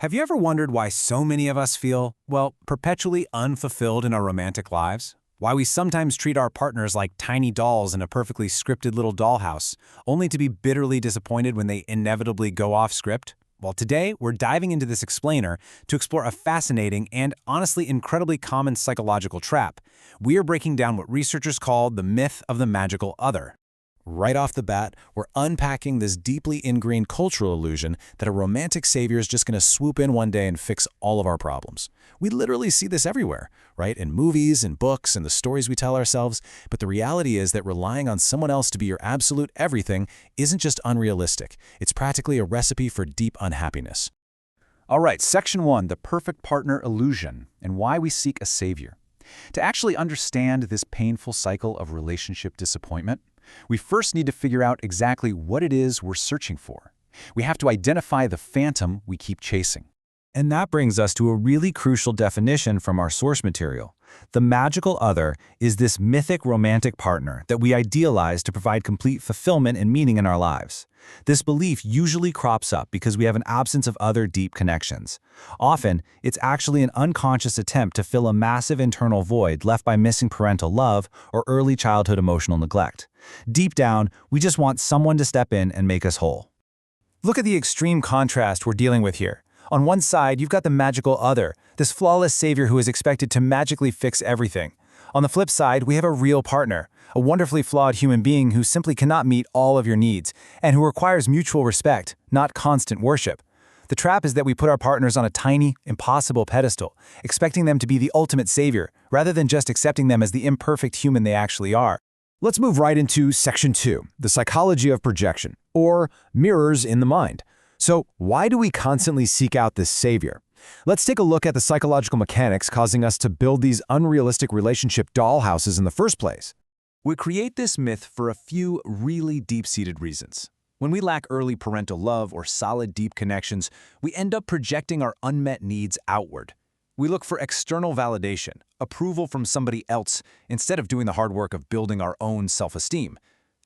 Have you ever wondered why so many of us feel, well, perpetually unfulfilled in our romantic lives? Why we sometimes treat our partners like tiny dolls in a perfectly scripted little dollhouse, only to be bitterly disappointed when they inevitably go off script? Well, today we're diving into this explainer to explore a fascinating and honestly incredibly common psychological trap. We are breaking down what researchers call the myth of the magical other. Right off the bat, we're unpacking this deeply ingrained cultural illusion that a romantic savior is just going to swoop in one day and fix all of our problems. We literally see this everywhere, right? In movies, in books, in the stories we tell ourselves. But the reality is that relying on someone else to be your absolute everything isn't just unrealistic. It's practically a recipe for deep unhappiness. All right, Section 1, the perfect partner illusion, and why we seek a savior. To actually understand this painful cycle of relationship disappointment, we first need to figure out exactly what it is we're searching for. We have to identify the phantom we keep chasing. And that brings us to a really crucial definition from our source material. The magical other is this mythic romantic partner that we idealize to provide complete fulfillment and meaning in our lives. This belief usually crops up because we have an absence of other deep connections. Often, it's actually an unconscious attempt to fill a massive internal void left by missing parental love or early childhood emotional neglect. Deep down, we just want someone to step in and make us whole. Look at the extreme contrast we're dealing with here. On one side, you've got the magical other, this flawless savior who is expected to magically fix everything. On the flip side, we have a real partner, a wonderfully flawed human being who simply cannot meet all of your needs, and who requires mutual respect, not constant worship. The trap is that we put our partners on a tiny, impossible pedestal, expecting them to be the ultimate savior, rather than just accepting them as the imperfect human they actually are. Let's move right into Section 2, the psychology of projection, or mirrors in the mind. So, why do we constantly seek out this savior? Let's take a look at the psychological mechanics causing us to build these unrealistic relationship dollhouses in the first place. We create this myth for a few really deep-seated reasons. When we lack early parental love or solid deep connections, we end up projecting our unmet needs outward. We look for external validation, approval from somebody else, instead of doing the hard work of building our own self-esteem.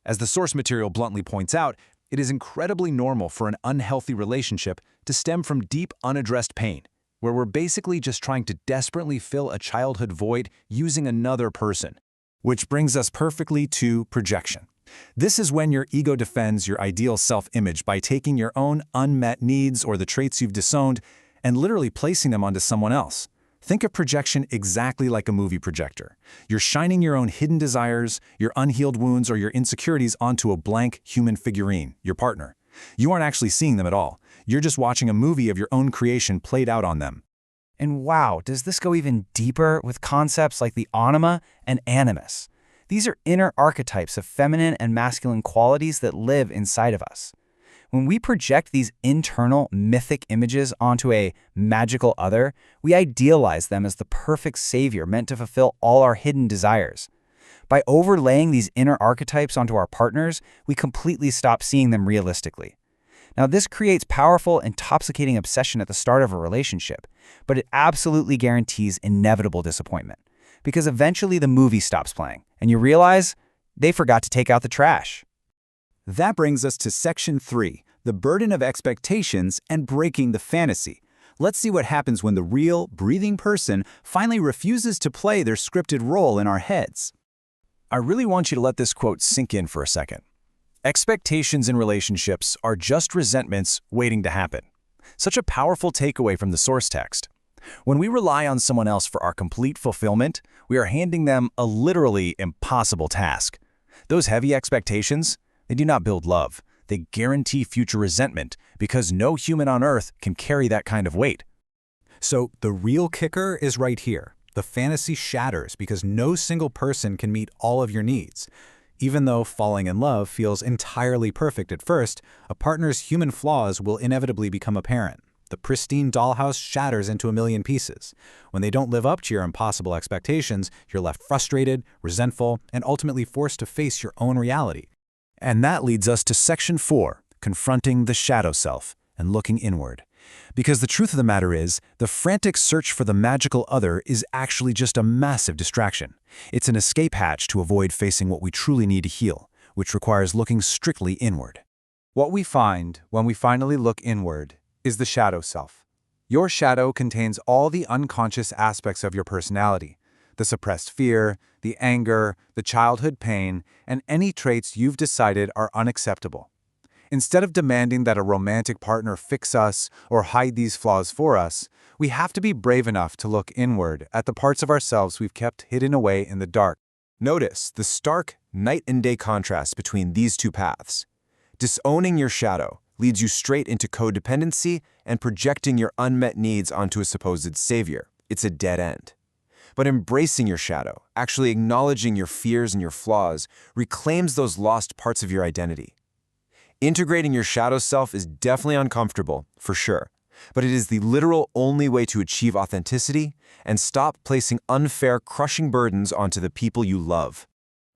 As the source material bluntly points out, it is incredibly normal for an unhealthy relationship to stem from deep, unaddressed pain, where we're basically just trying to desperately fill a childhood void using another person. Which brings us perfectly to projection. This is when your ego defends your ideal self-image by taking your own unmet needs or the traits you've disowned and literally placing them onto someone else. Think of projection exactly like a movie projector. You're shining your own hidden desires, your unhealed wounds, or your insecurities onto a blank human figurine, your partner. You aren't actually seeing them at all. You're just watching a movie of your own creation played out on them. And wow, does this go even deeper with concepts like the anima and animus? These are inner archetypes of feminine and masculine qualities that live inside of us. When we project these internal, mythic images onto a magical other, we idealize them as the perfect savior meant to fulfill all our hidden desires. By overlaying these inner archetypes onto our partners, we completely stop seeing them realistically. Now, this creates powerful, intoxicating obsession at the start of a relationship, but it absolutely guarantees inevitable disappointment. Because eventually the movie stops playing, and you realize they forgot to take out the trash. That brings us to Section 3, the burden of expectations and breaking the fantasy. Let's see what happens when the real, breathing person finally refuses to play their scripted role in our heads. I really want you to let this quote sink in for a second. Expectations in relationships are just resentments waiting to happen. Such a powerful takeaway from the source text. When we rely on someone else for our complete fulfillment, we are handing them a literally impossible task. Those heavy expectations, they do not build love. They guarantee future resentment because no human on earth can carry that kind of weight. So the real kicker is right here. The fantasy shatters because no single person can meet all of your needs. Even though falling in love feels entirely perfect at first, a partner's human flaws will inevitably become apparent. The pristine dollhouse shatters into a million pieces. When they don't live up to your impossible expectations, you're left frustrated, resentful, and ultimately forced to face your own reality. And that leads us to Section 4, confronting the shadow self and looking inward. Because the truth of the matter is, the frantic search for the magical other is actually just a massive distraction. It's an escape hatch to avoid facing what we truly need to heal, which requires looking strictly inward. What we find when we finally look inward is the shadow self. Your shadow contains all the unconscious aspects of your personality: the suppressed fear, the anger, the childhood pain, and any traits you've decided are unacceptable. Instead of demanding that a romantic partner fix us or hide these flaws for us, we have to be brave enough to look inward at the parts of ourselves we've kept hidden away in the dark. Notice the stark night and day contrast between these two paths. Disowning your shadow leads you straight into codependency and projecting your unmet needs onto a supposed savior. It's a dead end. But embracing your shadow, actually acknowledging your fears and your flaws, reclaims those lost parts of your identity. Integrating your shadow self is definitely uncomfortable, for sure, but it is the literal only way to achieve authenticity and stop placing unfair, crushing burdens onto the people you love.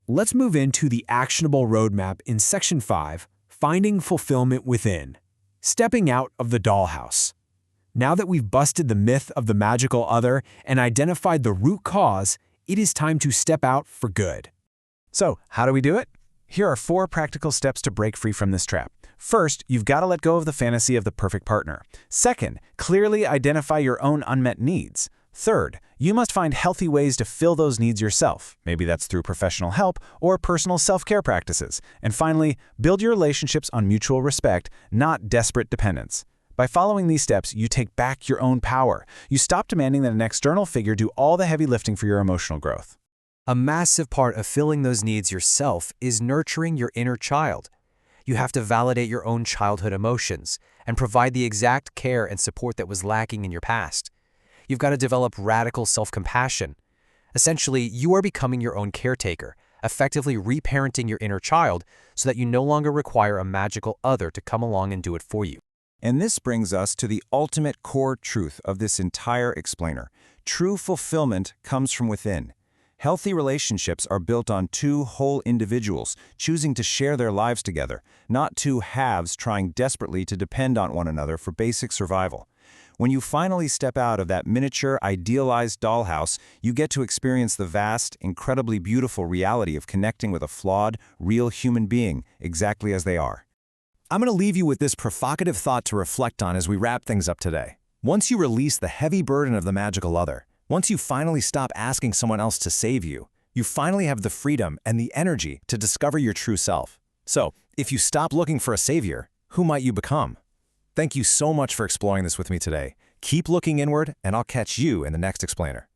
Let's move into the actionable roadmap in Section 5, Finding Fulfillment Within, Stepping Out of the Dollhouse. Now that we've busted the myth of the magical other and identified the root cause, it is time to step out for good. So, how do we do it? Here are 4 practical steps to break free from this trap. First, you've got to let go of the fantasy of the perfect partner. Second, clearly identify your own unmet needs. Third, you must find healthy ways to fill those needs yourself. Maybe that's through professional help or personal self-care practices. And finally, build your relationships on mutual respect, not desperate dependence. By following these steps, you take back your own power. You stop demanding that an external figure do all the heavy lifting for your emotional growth. A massive part of filling those needs yourself is nurturing your inner child. You have to validate your own childhood emotions and provide the exact care and support that was lacking in your past. You've got to develop radical self-compassion. Essentially, you are becoming your own caretaker, effectively reparenting your inner child so that you no longer require a magical other to come along and do it for you. And this brings us to the ultimate core truth of this entire explainer. True fulfillment comes from within. Healthy relationships are built on 2 whole individuals choosing to share their lives together, not 2 halves trying desperately to depend on one another for basic survival. When you finally step out of that miniature, idealized dollhouse, you get to experience the vast, incredibly beautiful reality of connecting with a flawed, real human being exactly as they are. I'm going to leave you with this provocative thought to reflect on as we wrap things up today. Once you release the heavy burden of the magical other, once you finally stop asking someone else to save you, you finally have the freedom and the energy to discover your true self. So, if you stop looking for a savior, who might you become? Thank you so much for exploring this with me today. Keep looking inward, and I'll catch you in the next explainer.